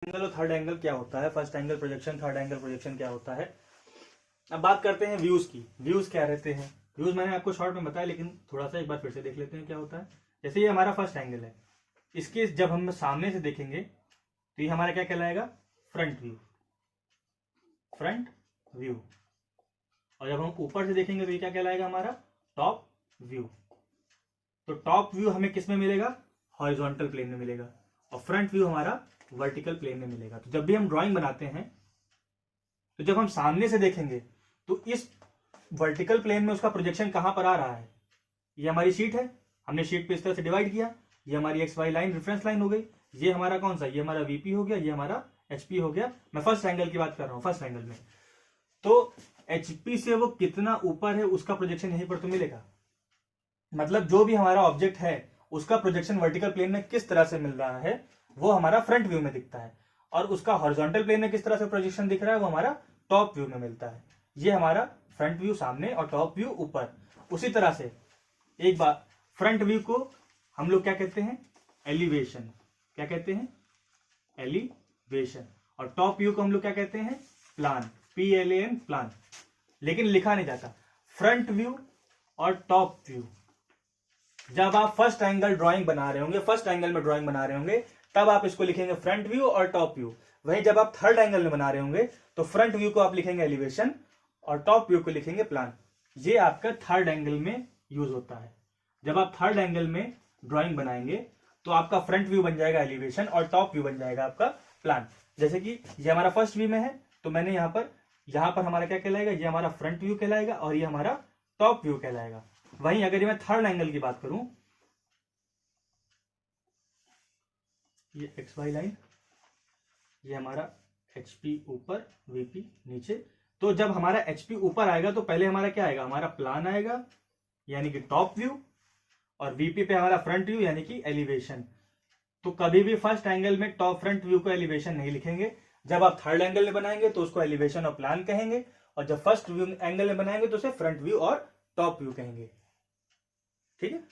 Angle और third angle क्या होता है, first angle projection, third angle projection क्या होता है। अब बात करते हैं व्यूज की। व्यूज क्या रहते हैं? व्यूज मैंने आपको शॉर्ट में बताया, लेकिन थोड़ा सा एक बार फिर से देख लेते हैं क्या होता है। जैसे ये हमारा फर्स्ट एंगल है, इसके जब हम सामने से देखेंगे तो ये हमारा क्या कहलाएगा? Front view. Front view. और जब हम ऊपर से देखेंगे तो ये क्या कहलाएगा? हमारा टॉप व्यू। तो टॉप व्यू हमें किस में मिलेगा? हॉरिजॉन्टल प्लेन में मिलेगा, और फ्रंट व्यू हमारा वर्टिकल प्लेन में मिलेगा। तो जब भी हम ड्राइंग बनाते हैं तो जब हम सामने से देखेंगे तो इस वर्टिकल प्लेन में उसका प्रोजेक्शन कहां पर आ रहा है? ये हमारी शीट है, हमने शीट पे इस तरह से डिवाइड किया, ये हमारी X Y line reference line हो गई। ये हमारा कौन सा? ये हमारा वीपी हो गया, ये हमारा एचपी हो गया। मैं फर्स्ट एंगल की बात कर रहा हूं, फर्स्ट एंगल में। तो एचपी से वो कितना ऊपर है उसका प्रोजेक्शन यहीं पर तो मिलेगा। मतलब जो भी हमारा ऑब्जेक्ट है उसका प्रोजेक्शन वर्टिकल प्लेन में किस तरह से मिल रहा है वो हमारा फ्रंट व्यू में दिखता है, और उसका हॉरिजॉन्टल प्लेन में किस तरह से प्रोजेक्शन दिख रहा है वो हमारा टॉप व्यू में मिलता है। ये हमारा फ्रंट व्यू सामने और टॉप व्यू ऊपर। उसी तरह से एक बार फ्रंट व्यू को हम लोग क्या कहते हैं? एलिवेशन। क्या कहते हैं? एलिवेशन। और टॉप व्यू को हम लोग क्या कहते हैं? प्लान। PLAN, plan. लेकिन लिखा नहीं जाता। फ्रंट व्यू और टॉप व्यू जब आप फर्स्ट एंगल ड्राइंग बना रहे होंगे, फर्स्ट एंगल में ड्राइंग बना रहे होंगे, तब आप इसको लिखेंगे फ्रंट व्यू और टॉप व्यू। वहीं जब आप थर्ड एंगल में बना रहे होंगे तो फ्रंट व्यू को आप लिखेंगे एलिवेशन और टॉप व्यू को लिखेंगे प्लान। ये आपका थर्ड एंगल में यूज होता है। जब आप थर्ड एंगल में ड्राइंग बनाएंगे तो आपका फ्रंट व्यू बन जाएगा एलिवेशन और टॉप व्यू बन जाएगा आपका प्लान। जैसे कि ये हमारा फर्स्ट व्यू में है तो मैंने यहां पर हमारा क्या कहलाएगा? ये हमारा फ्रंट व्यू कहलाएगा और ये हमारा टॉप व्यू कहलाएगा। वहीं अगर मैं थर्ड एंगल की बात करूं, ये एक्स वाई लाइन, ये हमारा एचपी ऊपर, वीपी नीचे। तो जब हमारा एचपी ऊपर आएगा तो पहले हमारा क्या आएगा? हमारा प्लान आएगा यानी कि टॉप व्यू, और वीपी पे हमारा फ्रंट व्यू यानी कि एलिवेशन। तो कभी भी फर्स्ट एंगल में टॉप फ्रंट व्यू को एलिवेशन नहीं लिखेंगे। जब आप थर्ड एंगल में बनाएंगे तो उसको एलिवेशन और प्लान कहेंगे, और जब फर्स्ट व्यू एंगल में बनाएंगे तो उसे फ्रंट व्यू और टॉप व्यू कहेंगे। ठीक है।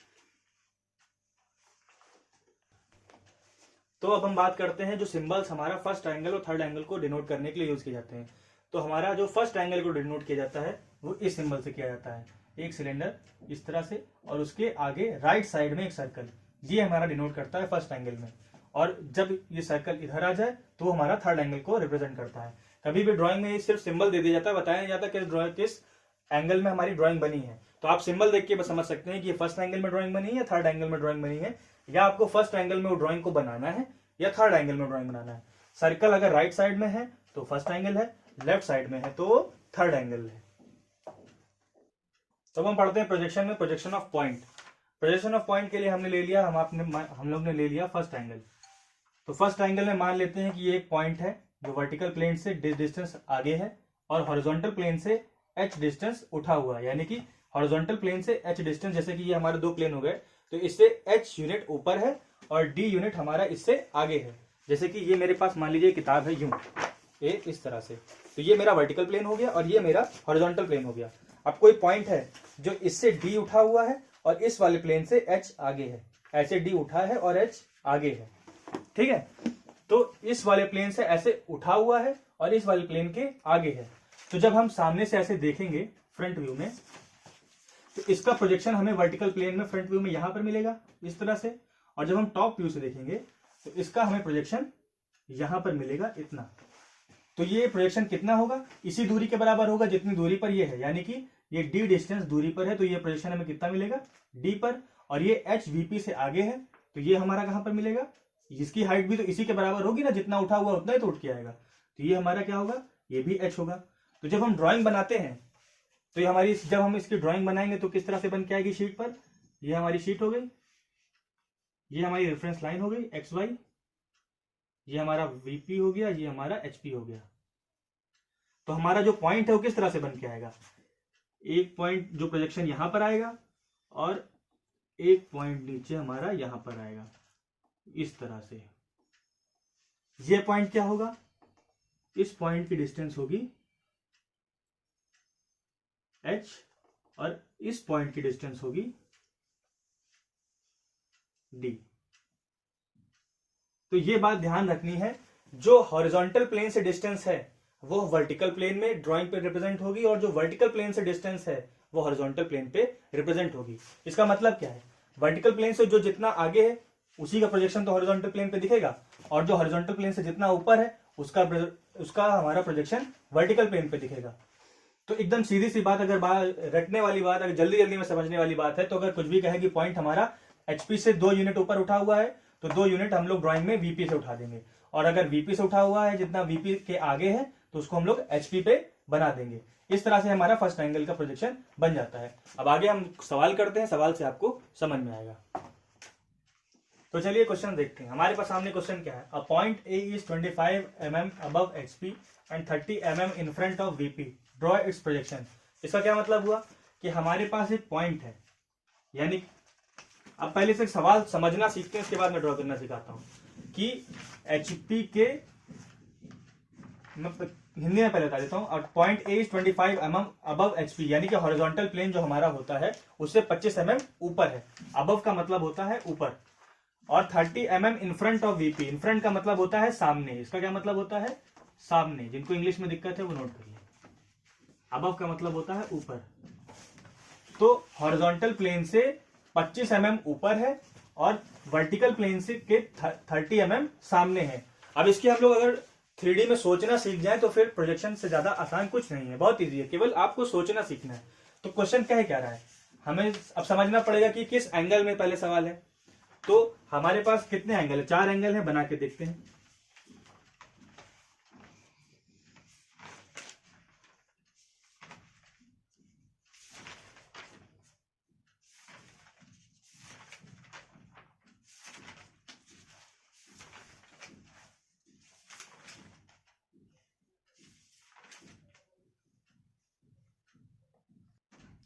तो अब हम बात करते हैं जो सिंबल्स हमारा फर्स्ट एंगल और थर्ड एंगल को डिनोट करने के लिए यूज किए जाते हैं। तो हमारा जो फर्स्ट एंगल को डिनोट किया जाता है वो इस सिंबल से किया जाता है, एक सिलेंडर इस तरह से, और उसके आगे राइट साइड में एक सर्कल। ये हमारा डिनोट करता है फर्स्ट एंगल में। और जब ये सर्कल इधर आ जाए तो हमारा थर्ड एंगल को रिप्रेजेंट करता है। कभी भी ड्राइंग में सिर्फ सिंबल दे दिया जाता है, बताया नहीं जाता किस एंगल में हमारी ड्राइंग बनी है। तो आप सिंबल देख के समझ सकते हैं कि ये फर्स्ट एंगल में ड्राइंग बनी है या थर्ड एंगल में ड्राइंग बनी है, या आपको फर्स्ट एंगल में वो ड्राइंग को बनाना है या थर्ड एंगल में ड्राइंग बनाना है। सर्कल अगर राइट साइड में है तो फर्स्ट एंगल है, लेफ्ट साइड में है तो थर्ड एंगल है। तो हम पढ़ते हैं प्रोजेक्शन में projection of point. Projection of point के लिए हमने ले लिया, हम लोग ने ले लिया फर्स्ट एंगल। तो फर्स्ट एंगल में मान लेते हैं कि ये एक पॉइंट है जो वर्टिकल प्लेन से डिस्टेंस आगे है और हॉरिजॉन्टल प्लेन से h डिस्टेंस उठा हुआ है, यानी कि हॉरिजॉन्टल प्लेन से h डिस्टेंस, जैसे कि ये हमारे दो प्लेन हो गए तो इससे h यूनिट ऊपर है और d यूनिट हमारा इससे आगे है। जैसे कि ये मेरे पास मान लीजिए किताब है यूं, ये इस तरह से, तो ये मेरा वर्टिकल प्लेन हो गया और ये मेरा हॉरिजॉन्टल प्लेन हो गया। अब कोई पॉइंट है जो इससे d उठा हुआ है और इस वाले प्लेन से h आगे है, ऐसे d उठा है और h आगे है। ठीक है। तो इस वाले प्लेन से ऐसे उठा हुआ है और इस वाले प्लेन के आगे है। तो जब हम सामने से ऐसे देखेंगे फ्रंट व्यू में तो इसका प्रोजेक्शन हमें वर्टिकल प्लेन में फ्रंट व्यू में यहां पर मिलेगा इस तरह से, और जब हम टॉप व्यू से देखेंगे तो इसका हमें प्रोजेक्शन यहां पर मिलेगा इतना। तो ये प्रोजेक्शन कितना होगा? इसी दूरी के बराबर होगा जितनी दूरी पर ये है, यानी कि ये d डिस्टेंस दूरी पर है तो ये प्रोजेक्शन हमें कितना मिलेगा? d पर। और ये h VP से आगे है तो ये हमारा कहां पर मिलेगा? इसकी हाइट भी तो इसी के बराबर होगी ना, जितना उठा हुआ उतना ही तो उठ के आएगा। तो ये हमारा क्या होगा? ये भी h होगा। तो जब हम ड्राइंग बनाते हैं तो ये हमारी, जब हम इसकी ड्राइंग बनाएंगे तो किस तरह से बन के आएगी शीट पर? ये हमारी शीट हो गई, ये हमारी रेफरेंस लाइन हो गई एक्स वाई, ये हमारा वीपी हो गया, ये हमारा एचपी हो गया। तो हमारा जो पॉइंट है वो किस तरह से बन के आएगा? एक पॉइंट जो प्रोजेक्शन यहां पर आएगा और एक पॉइंट नीचे हमारा यहां पर आएगा इस तरह से। ये पॉइंट क्या होगा? इस पॉइंट की डिस्टेंस होगी h और इस पॉइंट की डिस्टेंस होगी d। तो ये बात ध्यान रखनी है जो हॉरिजॉन्टल प्लेन से डिस्टेंस है वो वर्टिकल प्लेन में ड्राइंग पे रिप्रेजेंट होगी, और जो वर्टिकल प्लेन से डिस्टेंस है वो हॉरिजॉन्टल प्लेन पे रिप्रेजेंट होगी। इसका मतलब क्या है, वर्टिकल प्लेन से जो जितना आगे है उसी का प्रोजेक्शन तो हॉरिजॉन्टल प्लेन पे दिखेगा, और जो हॉरिजॉन्टल प्लेन से जितना ऊपर है उसका हमारा प्रोजेक्शन वर्टिकल प्लेन पे दिखेगा। तो एकदम सीधी सी बात, अगर रटने वाली बात, अगर जल्दी जल्दी में समझने वाली बात है, तो अगर कुछ भी कहे कि पॉइंट हमारा एचपी से 2 यूनिट ऊपर उठा हुआ है तो 2 यूनिट हम लोग ड्राइंग में वीपी से उठा देंगे, और अगर वीपी से उठा हुआ है जितना वीपी के आगे है तो उसको हम लोग एचपी पे बना देंगे। इस तरह से हमारा फर्स्ट एंगल का प्रोजेक्शन बन जाता है। अब आगे हम सवाल करते हैं, सवाल से आपको समझ में आएगा। तो चलिए क्वेश्चन देखते हैं। हमारे पास सामने क्वेश्चन क्या है, a point A is 25 mm above HP and 30 mm in front of VP, draw it's projection. इसका क्या मतलब हुआ कि हमारे पास एक पॉइंट है, यानी अब पहले से सवाल समझना सीखते हैं, इसके बाद मैं ड्रॉ करना सिखाता हूं कि एचपी के, मतलब हिंदी में पहले बता देता हूं, point A is 25 mm above HP, यानी कि हॉरिजॉन्टल प्लेन जो हमारा होता है उससे 25 mm ऊपर है। अबव का मतलब होता है ऊपर, और 30 mm in front of VP, in front का मतलब होता है सामने। इसका क्या मतलब होता है, सामने। जिनको इंग्लिश में दिक्कत है वो नोट करिए। अबव का मतलब होता है ऊपर। तो हॉरिजॉन्टल प्लेन से 25 mm ऊपर है और वर्टिकल प्लेन से के 30 mm सामने है। अब इसकी हम लोग अगर 3D में सोचना सीख जाए तो फिर प्रोजेक्शन से ज्यादा आसान कुछ नहीं है, बहुत इजी है, केवल आपको सोचना सीखना है। तो क्वेश्चन क्या रहा है, हमें अब समझना पड़ेगा कि किस एंगल में पहले सवाल है। तो हमारे पास कितने एंगल है, 4 एंगल है, बना के देखते हैं।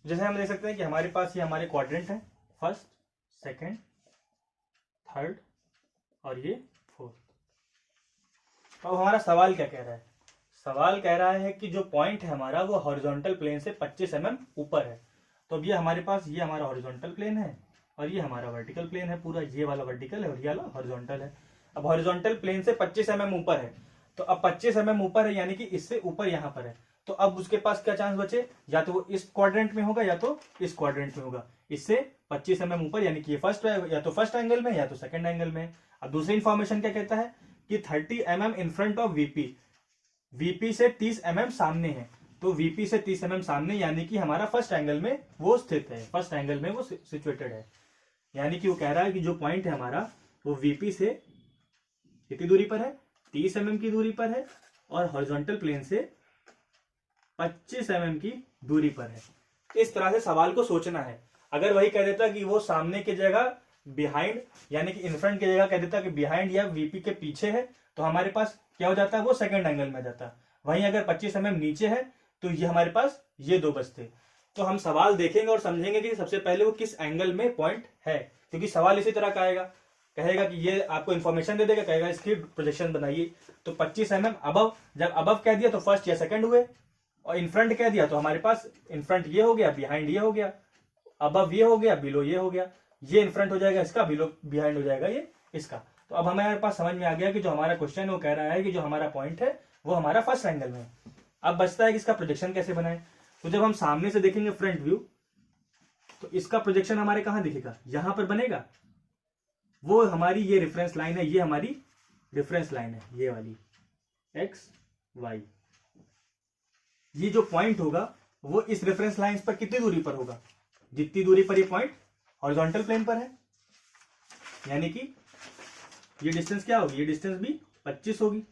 जैसे हम देख सकते हैं कि हमारे पास ये हमारे क्वाड्रेंट है, फर्स्ट, सेकंड, थर्ड और ये फोर्थ। अब हमारा सवाल क्या कह रहा है, सवाल कह रहा है कि जो पॉइंट है हमारा वो हॉरिजॉन्टल प्लेन से 25 mm ऊपर है। तो अब ये हमारे पास, ये हमारा हॉरिजॉन्टल प्लेन है और ये हमारा वर्टिकल प्लेन है, पूरा ये वाला वर्टिकल है और ये वाला हॉरिजॉन्टल है। अब हॉरिजॉन्टल प्लेन से 25 mm ऊपर है, तो अब 25 mm ऊपर है यानी कि इससे ऊपर यहाँ पर है। तो अब उसके पास क्या चांस बचे, या तो वो इस क्वाड्रेंट में होगा या तो इस क्वाड्रेंट में होगा। इससे 25 mm ऊपर यानी कि ये फर्स्ट, या तो फर्स्ट एंगल में या तो सेकंड एंगल में। अब दूसरी इंफॉर्मेशन क्या कहता है कि 30 mm in front of VP, VP से 30 mm सामने है। तो वीपी से 30 mm सामने यानी कि हमारा फर्स्ट एंगल में वो स्थित है, फर्स्ट एंगल में वो सिचुएटेड है। यानी कि वो कह रहा है कि जो पॉइंट है हमारा वो वीपी से कितनी दूरी पर है, 30 mm की दूरी पर है, और हॉरिजॉन्टल प्लेन से 25 mm की दूरी पर है। इस तरह से सवाल को सोचना है। अगर वही कह देता कि वो सामने की जगह बिहाइंड, यानी कि इन फ्रंट की जगह कह देता कि बिहाइंड या वीपी के पीछे है, तो हमारे पास क्या हो जाता है, वो सेकंड एंगल में जाता है। वहीं अगर 25 mm नीचे है तो ये हमारे पास ये दो बचते। तो हम सवाल देखेंगे और समझेंगे कि सबसे पहले वो किस एंगल में पॉइंट है, क्योंकि सवाल इसी तरह का आएगा, कहेगा कि ये आपको इन्फॉर्मेशन दे देगा, कहेगा इसकी प्रोजेक्शन बनाइए। तो 25 mm अबव, जब अबव कह दिया तो फर्स्ट या सेकंड हुए, और इन फ्रंट कह दिया तो हमारे पास इन फ्रंट ये हो गया, बिहाइंड ये हो गया, अबव ये हो गया, बिलो ये हो गया। ये इन फ्रंट हो जाएगा इसका, बिलो बिहाइंड हो जाएगा ये इसका। तो अब हमारे पास समझ में आ गया कि जो हमारा क्वेश्चन है वो कह रहा है कि जो हमारा पॉइंट है वो हमारा फर्स्ट एंगल में है। अब बचता है कि इसका प्रोजेक्शन कैसे बनाए। तो जब हम सामने से देखेंगे फ्रंट व्यू, तो इसका प्रोजेक्शन हमारे कहां दिखेगा, यहां पर बनेगा। वो हमारी ये रेफरेंस लाइन है, ये हमारी रेफरेंस लाइन है, ये वाली एक्स वाई। ये जो पॉइंट होगा वो इस रेफरेंस लाइन पर कितनी दूरी पर होगा, जितनी दूरी पर ये पॉइंट हॉरिजॉन्टल प्लेन पर है। यानी कि ये डिस्टेंस क्या होगी, ये डिस्टेंस भी 25 होगी।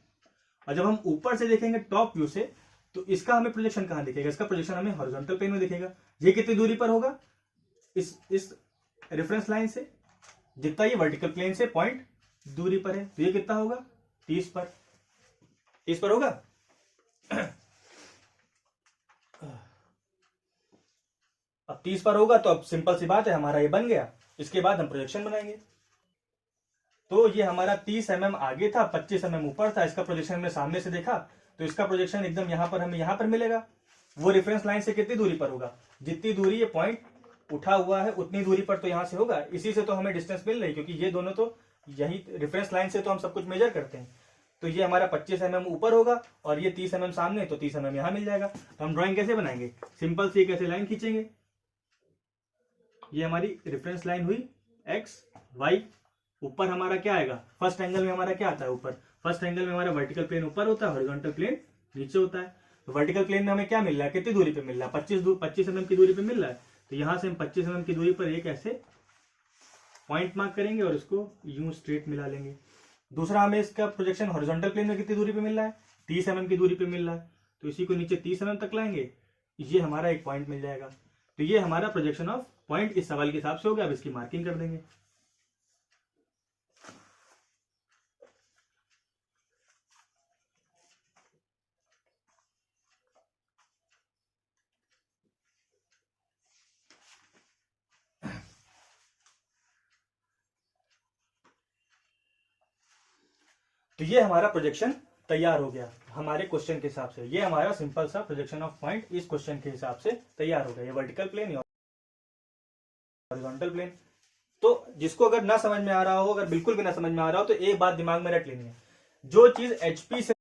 और जब हम ऊपर से देखेंगे टॉप व्यू से, तो इसका हमें प्रोजेक्शन कहां दिखेगा, इसका प्रोजेक्शन हमें हॉरिजॉन्टल प्लेन में दिखेगा। ये कितनी दूरी पर होगा, इस रेफरेंस लाइन से, जितना ये वर्टिकल प्लेन से पॉइंट दूरी पर है। तो ये कितना होगा, 30 पर, 30 पर होगा। अब 30 पर होगा तो अब सिंपल सी बात है, हमारा ये बन गया। इसके बाद हम प्रोजेक्शन बनाएंगे। तो ये हमारा 30 mm आगे था, 25 mm ऊपर था। इसका प्रोजेक्शन हमने सामने से देखा तो इसका प्रोजेक्शन एकदम यहां पर हमें यहां पर मिलेगा। वो रेफरेंस लाइन से कितनी दूरी पर होगा, जितनी दूरी ये पॉइंट उठा हुआ है उतनी दूरी पर तो यहां से होगा। इसी से तो हमें डिस्टेंस मिल रही, क्योंकि ये दोनों तो यही रेफरेंस लाइन से तो हम सब कुछ मेजर करते हैं। तो ये हमारा 25 mm ऊपर होगा और ये 30 mm सामने, तो 30 mm यहां मिल जाएगा। तो हम ड्राइंग कैसे बनाएंगे, सिंपल सी कैसे लाइन खींचेंगे, ये हमारी रेफरेंस लाइन हुई एक्स वाई, ऊपर हमारा क्या आएगा, फर्स्ट एंगल में हमारा क्या आता है ऊपर, फर्स्ट एंगल में हमारा वर्टिकल प्लेन ऊपर होता है, हॉरिजॉन्टल प्लेन नीचे होता है। तो वर्टिकल प्लेन में हमें क्या मिल रहा है, कितनी दूरी पे मिल रहा है, 25 mm की दूरी पे मिल रहा है। तो यहां से हम 25 mm की दूरी पर एक ऐसे पॉइंट मार्क करेंगे और इसको यूं स्ट्रेट मिला लेंगे। दूसरा हमें इसका प्रोजेक्शन हॉरिजॉन्टल प्लेन में कितनी दूरी पे मिल रहा है, 30 mm की दूरी पे मिल रहा है। तो इसी को नीचे 30 mm तक लाएंगे, ये हमारा एक पॉइंट मिल जाएगा। तो ये हमारा प्रोजेक्शन ऑफ पॉइंट इस सवाल के हिसाब से हो गया। अब इसकी मार्किंग कर देंगे। तो ये हमारा प्रोजेक्शन तैयार हो गया हमारे क्वेश्चन के हिसाब से। ये हमारा सिंपल सा प्रोजेक्शन ऑफ पॉइंट इस क्वेश्चन के हिसाब से तैयार हो गया। ये वर्टिकल प्लेन, हॉरिजॉन्टल प्लेन। तो जिसको अगर ना समझ में आ रहा हो, अगर बिल्कुल भी ना समझ में आ रहा हो, तो एक बात दिमाग में रख लेनी है, जो चीज एचपी से